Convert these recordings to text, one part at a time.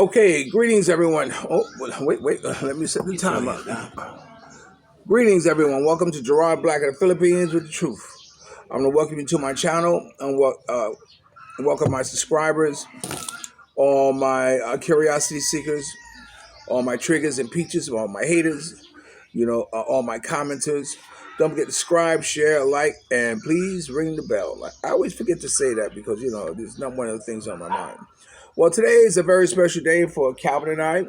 Okay, greetings everyone. Oh, wait, let me set the time up. Greetings everyone. Welcome to Gerard Black of the Philippines with the truth. I'm going to welcome you to my channel and welcome my subscribers, all my curiosity seekers, all my triggers and peaches, all my haters, all my commenters. Don't forget to subscribe, share, like, and please ring the bell. I always forget to say that because, it's not one of the things on my mind. Well, today is a very special day for Calvin and I.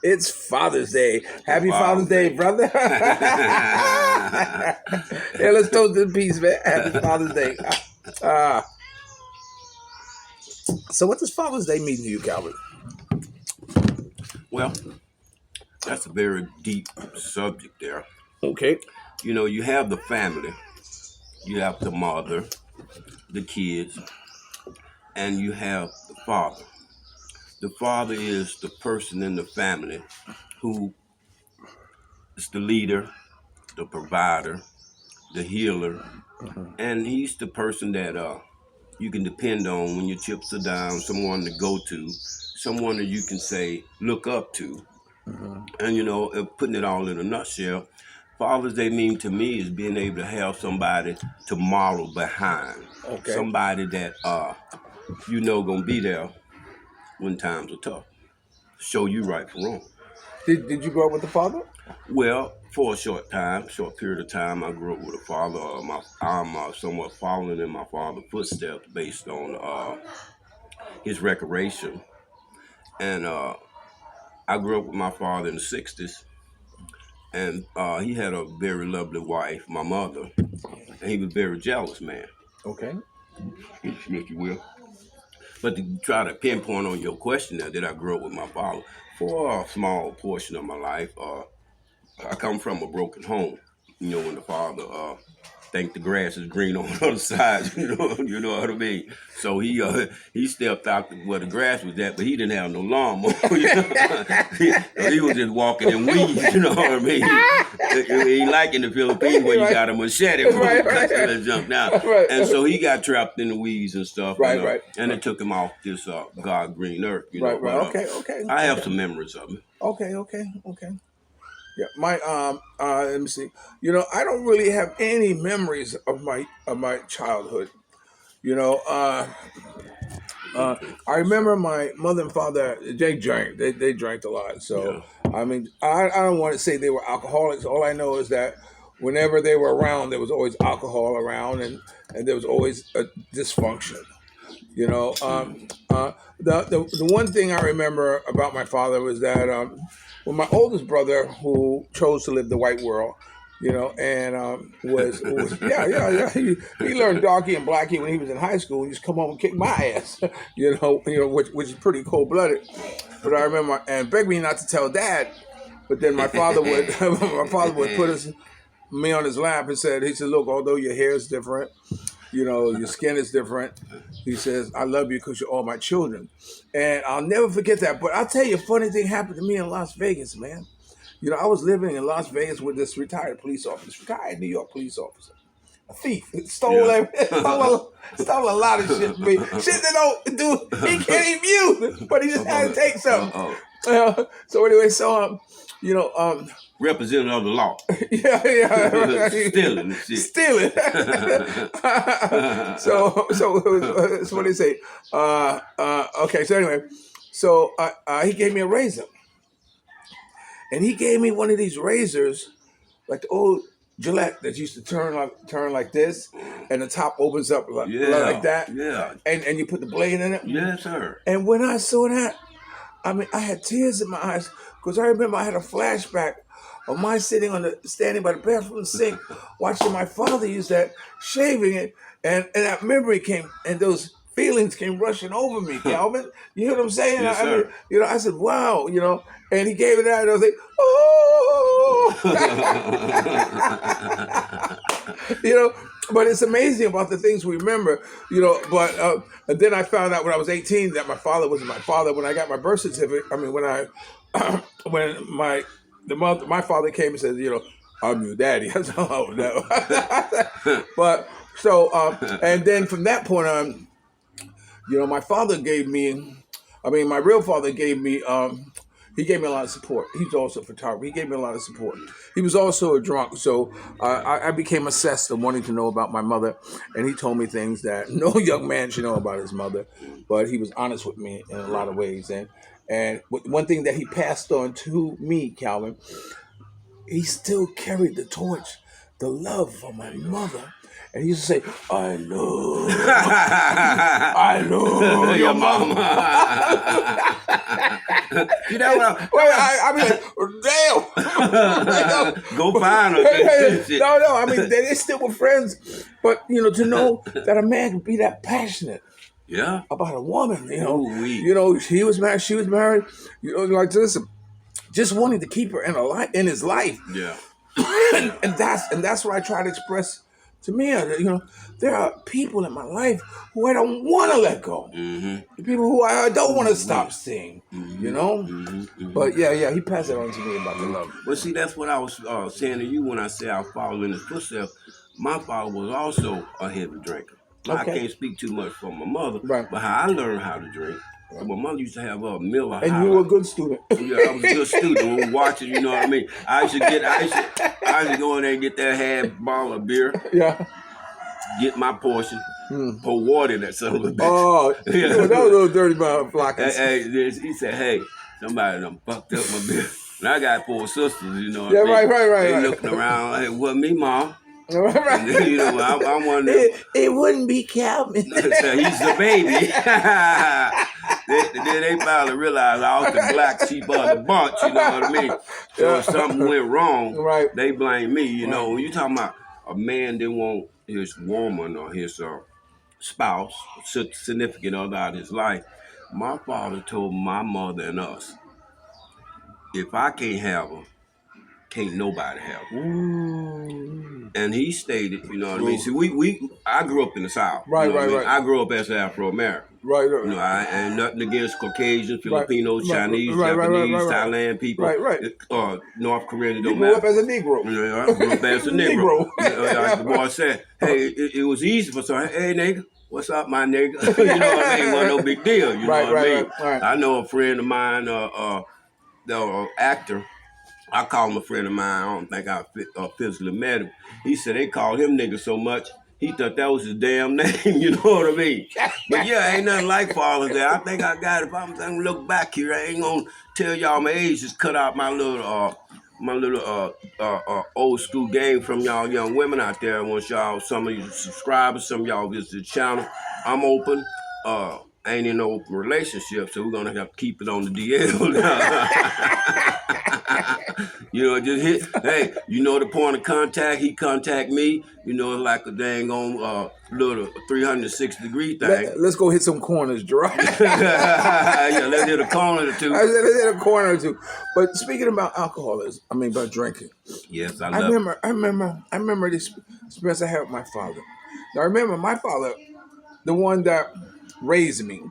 It's Father's Day. Happy Father's Day, brother. Yeah, let's toast in peace, man. Happy Father's Day. So what does Father's Day mean to you, Calvin? Well, that's a very deep subject there. Okay. You have the family, you have the mother, the kids, and you have the father. The father is the person in the family who is the leader, the provider, the healer, and he's the person that you can depend on when your chips are down, someone to go to, someone that you can say, look up to. And, putting it all in a nutshell, Father's Day mean to me is being able to have somebody to model behind. Okay. Somebody that, gonna be there when times are tough. Show you right from wrong. Did you grow up with the father? Well, for a short period of time, I grew up with a father. I'm somewhat following in my father's footsteps based on his recreation. And I grew up with my father in the 60s. And he had a very lovely wife, my mother, and he was a very jealous man. Okay. If you will. But to try to pinpoint on your question now, did I grow up with my father? For a small portion of my life, I come from a broken home. When the father think the grass is green on the other side, you know what I mean? So he stepped out where the grass was at, but he didn't have no lawnmower. He was just walking in weeds, you know what I mean? He ain't like in the Philippines where you got a machete and jump down. And so he got trapped in the weeds and stuff. Right. And it took him off this God green earth, Right. Okay. I have some memories of it. Okay. Yeah, let me see. I don't really have any memories of my childhood. I remember my mother and father. They drank. They drank a lot. So yeah. I mean, I don't want to say they were alcoholics. All I know is that whenever they were around, there was always alcohol around, and there was always a dysfunction. The one thing I remember about my father was that when my oldest brother, who chose to live the white world, and was he learned darky and blackie when he was in high school. He used to come home and kick my ass, which is pretty cold blooded. But I remember and begged me not to tell Dad. But then my father would put me on his lap and said, look, although your hair is different, your skin is different. He says, I love you because you're all my children. And I'll never forget that. But I'll tell you, a funny thing happened to me in Las Vegas, man. I was living in Las Vegas with this retired New York police officer. A thief. Stole a lot of shit from me. Shit that he can't even use, but he just had to take something. So anyway, representative of the law. Yeah. Stealing shit. Stealing. So what do you say? Okay, so anyway, he gave me a razor. And he gave me one of these razors, like the old Gillette that used to turn like this, and the top opens up like that. Yeah. And you put the blade in it. Yes, sir. And when I saw that, I mean, I had tears in my eyes because I remember I had a flashback of my standing by the bathroom sink, watching my father use that, shaving it, and that memory came, and those feelings came rushing over me, Calvin. You hear what I'm saying? Yes, I mean, I said, wow, and he gave it out, and I was like, oh, but it's amazing about the things we remember, but and then I found out when I was 18 that my father wasn't my father. When I got my birth certificate, I mean, when my father came and said, I'm your daddy. I said, oh, no. But so, and then from that point on, my father gave me I mean, my real father gave me. He gave me a lot of support. He's also a photographer. He gave me a lot of support. He was also a drunk, so I became obsessed of wanting to know about my mother, and he told me things that no young man should know about his mother. But he was honest with me in a lot of ways, and one thing that he passed on to me, Calvin, he still carried the torch, the love for my mother. And he used to say, I love your mama. You know what? I mean, damn. Go find her. No. I mean, they still were friends. But, to know that a man could be that passionate. Yeah. About a woman, Ooh-wee. he was married, she was married, like this, just wanting to keep her in his life. Yeah. and that's what I try to express to me. There are people in my life who I don't want to let go. Mm-hmm. The people who I don't want to stop seeing. Mm-hmm. But yeah, he passed it on to me about the love. But see, that's what I was saying to you when I say I follow in his footsteps. My father was also a heavy drinker. Okay. I can't speak too much for my mother, right. But how I learned how to drink. Right. My mother used to have a Miller High. And you were a good student. Yeah, I was a good student. When we watched it, you know what I mean? I used to go in there and get that half bottle of beer. Yeah. Get my portion. Pour water in that son of a bitch. Oh, yeah. That was a little dirty flockers. He said, hey, somebody done fucked up my beer. And I got 4 sisters, you know what I mean? Right. They looking around, hey, what, me, Mom? Right. And then, I'm wondering. It wouldn't be Calvin. He's the baby. They finally realized I was the black sheep of the bunch, you know what I mean? So if something went wrong, right. They blame me, you know. When you talking about a man didn't want his woman or his spouse, significant other out of his life, my father told my mother and us, if I can't have her, can't nobody have her. Ooh. And he stated, you know what I mean? See, I grew up in the South. Right, you know right. I grew up as an Afro-American. Right. I ain't nothing against Caucasians, Filipinos, Chinese, Japanese, Thailand people. Right. North Korean, it don't matter. You grew up as a Negro. Yeah, I grew up as a Negro. Like the boy said, hey, it was easy for someone. Hey, nigga, what's up, my nigga? You know what I mean? It wasn't no big deal. You know what I mean? Right. I know a friend of mine, the actor, I call him a friend of mine. I don't think I physically met him. He said they called him nigga so much, he thought that was his damn name. You know what I mean? But yeah, ain't nothing like Father's Day. I think I got it. If I'm gonna look back here, I ain't gonna tell y'all my age. Just cut out my little old school game from y'all young women out there. I want y'all, some of you subscribers, some of y'all visit the channel. I'm open. Ain't in no open relationship, so we're gonna have to keep it on the DL. Just hit. Hey, the point of contact. He contact me. Like a dang on little 360-degree thing. Let's go hit some corners, Gerard. Yeah, let's hit a corner or two. Let's hit a corner or two. But speaking about alcoholism, about drinking. Yes, I remember this experience I had with my father. Now, I remember my father, the one that raised me.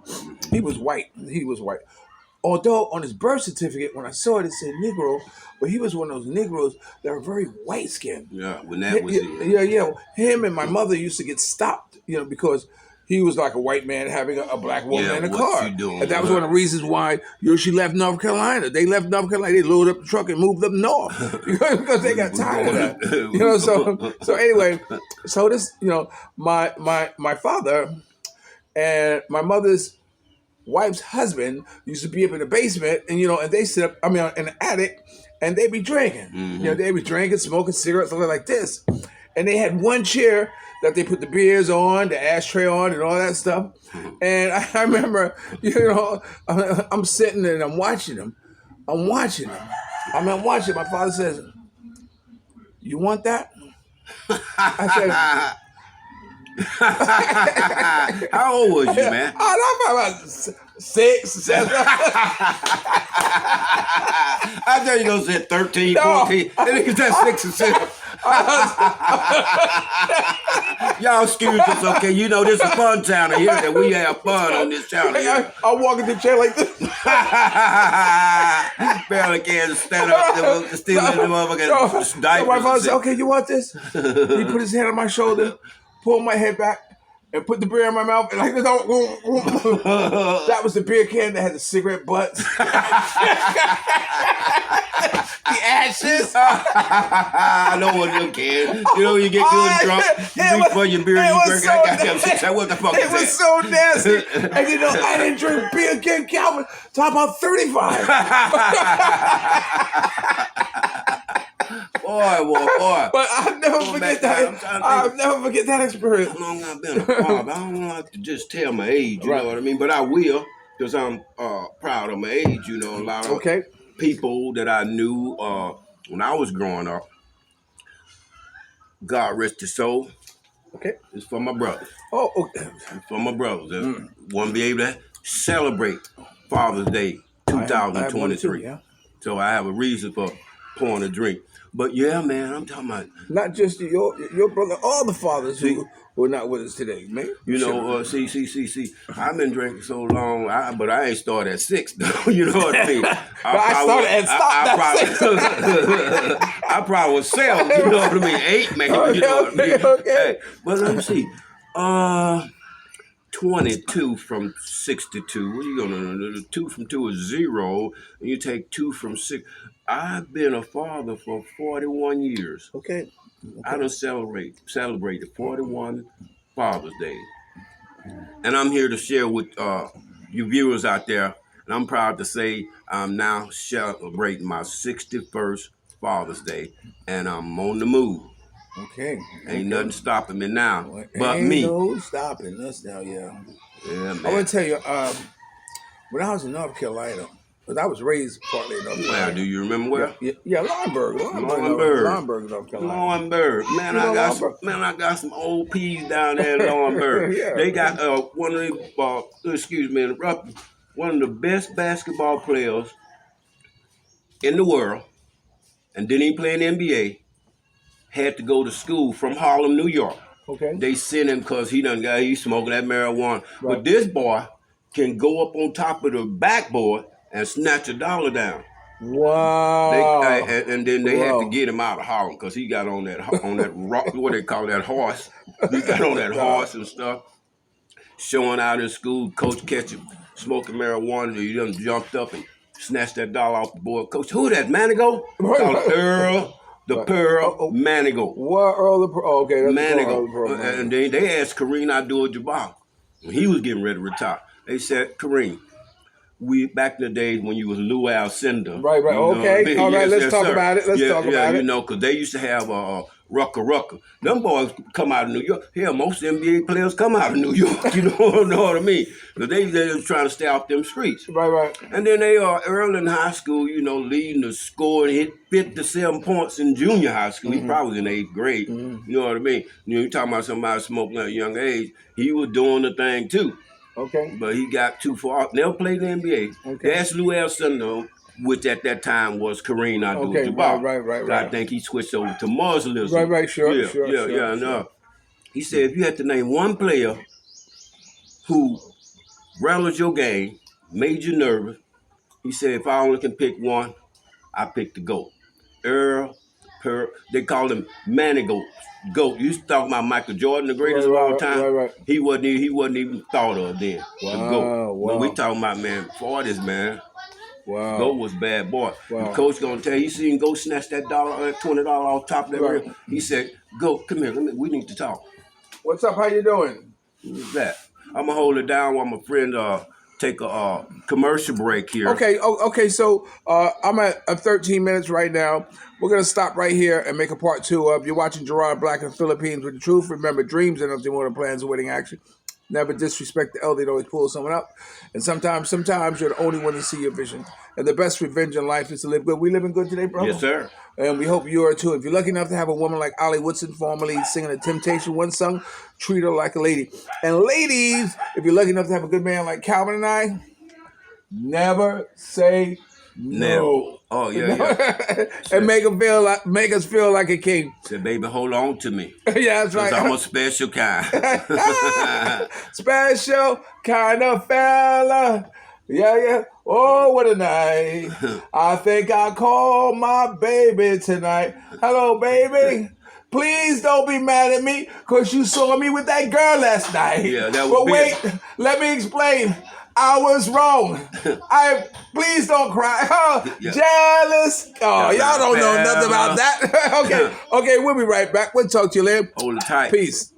He was white. Although on his birth certificate, when I saw it, it said Negro, but he was one of those Negroes that were very white skinned. Yeah, when that was it. Yeah. Him and my mother used to get stopped, because he was like a white man having a black woman in a car. And that was one of the reasons why she left North Carolina. They left North Carolina. They loaded up the truck and moved up north because they got tired of that. So anyway, so this, my father and my mother's wife's husband used to be up in the basement, and and they sit up, in the attic, and they be drinking. Mm-hmm. They be drinking, smoking cigarettes, something like this. And they had one chair that they put the beers on, the ashtray on, and all that stuff. Mm-hmm. And I remember, I'm sitting there and I'm watching them. My father says, "You want that?" I said, how old was you, man? I'm about 6, 7. I thought you gonna say 13, 14. I think it's that 6 or 7. Y'all excuse us, okay? This is a fun town here that we have fun on this town here. I walk in the chair like this. Barely can stand up there, still in the motherfucking so my father said, "Okay, you want this?" He put his hand on my shoulder, pulled my head back, and put the beer in my mouth and like that was the beer can that had the cigarette butts. The ashes. I know what you can. You know, you get good and drunk, you reach for your beer, you drink. What the fuck is that? It was so nasty. And you know, I didn't drink beer again, Calvin, till about 35. Boy. But I'll never forget that. I'll never forget that experience. How long I've been a father? I don't like to just tell my age, you Right. know what I mean? But I will, because I'm proud of my age, you know. A lot of people that I knew when I was growing up, God rest his soul. Okay. It's for my brothers. Oh, okay. It's for my brothers. Want to be able to celebrate Father's Day 2023. So I have a reason for pouring a drink. But yeah, man, I'm talking about not just your brother, all the fathers who are not with us today, man. You know, see. I've been drinking so long, but I ain't started at 6, though. You know what I mean? I started and stopped at 6. I probably was 7. You know what I mean? 8, maybe. You know what I mean? Okay. Hey, but let me see. 22 from 62. What are you gonna do? 2 from 2 is 0, and you take 2 from 6. I've been a father for 41 years. Okay. I done celebrated 41 Father's Day. And I'm here to share with you viewers out there, and I'm proud to say I'm now celebrating my 61st Father's Day, and I'm on the move. Okay. Ain't nothing stopping me now but ain't me. No stopping us now, yeah. Yeah, man. I want to tell you, when I was in North Carolina, because I was raised partly in North Carolina. Well, do you remember where? Yeah, Laurinburg, North Carolina. Laurinburg. Man, I got some old peas down there in Laurinburg. Yeah. They got one of the one of the best basketball players in the world, and didn't even play in the NBA. Had to go to school from Harlem, New York. Okay. They sent him because he's smoking that marijuana. Right. But this boy can go up on top of the backboard and snatch $1 down. Wow. And then they had to get him out of Harlem because he got on that rock, what they call that horse. He got on that horse and stuff. Showing out in school, coach catch him smoking marijuana. He done jumped up and snatched that $1 off the board. Coach, who that, Manigo? Called Earl the Pearl Manigo. What Earl the Pearl? Okay, that's Manigo. Pearl. And they asked Kareem Abdul-Jabbar when he was getting ready to retire. They said, Kareem, back in the days when you was Lou Alcindor. Right. Okay. All right. Let's talk about it. Let's talk about it. You know, because they used to have Rucker. Them boys come out of New York. Hell, most NBA players come out of New York. You know what I mean? Because they was trying to stay off them streets. Right. And then they are early in high school, you know, leading the score and hit 57 points in junior high school. He probably was in 8th grade. You know what I mean? You know, you're talking about somebody smoking at a young age. He was doing the thing too. Okay. But he got too far. Never played in the NBA. Okay. That's Lou Alcindor, which at that time was Kareem Abdul-Jabbar. Okay, right. I think he switched over to Muslims. Right, sure. No. He said if you had to name one player who rattled your game, made you nervous, he said if I only can pick one, I pick the GOAT. Earl, they called him Manigo. GOAT. You used to talk about Michael Jordan, the greatest of all time. Right. He wasn't even thought of then. The GOAT. Wow. But we talking about, man, 40s, man. Wow. GOAT was bad boy. Wow. The coach gonna tell you, seen GOAT snatch that $20 off top of that rim. He said, GOAT, come here, we need to talk. What's up? How you doing? Who's that? I'm gonna hold it down while my friend take a commercial break here. Okay. So I'm at 13 minutes right now. We're gonna stop right here and make a part 2 of. You're watching Gerard Black in the Philippines with the truth. Remember, dreams are nothing more than plans of winning action. Never disrespect the elder, always pull someone up. And sometimes you're the only one to see your vision. And the best revenge in life is to live good. We living good today, brother? Yes, sir. And we hope you are too. If you're lucky enough to have a woman like Ollie Woodson, formerly singing the Temptation One song, treat her like a lady. And ladies, if you're lucky enough to have a good man like Calvin and I, never say no. Oh yeah. And make us feel like a king. Said, baby, hold on to me. Yeah, that's right. I'm a special kind. Special kind of fella. Yeah. Oh, what a night. I think I'll call my baby tonight. Hello, baby. please don't be mad at me because you saw me with that girl last night. Yeah, that was But big. wait, let me explain. I was wrong. Please don't cry. Oh, Yeah. jealous. Oh, Yeah, y'all don't know nothing about that. Okay, we'll be right back. We'll talk to you later. Hold it tight. Peace.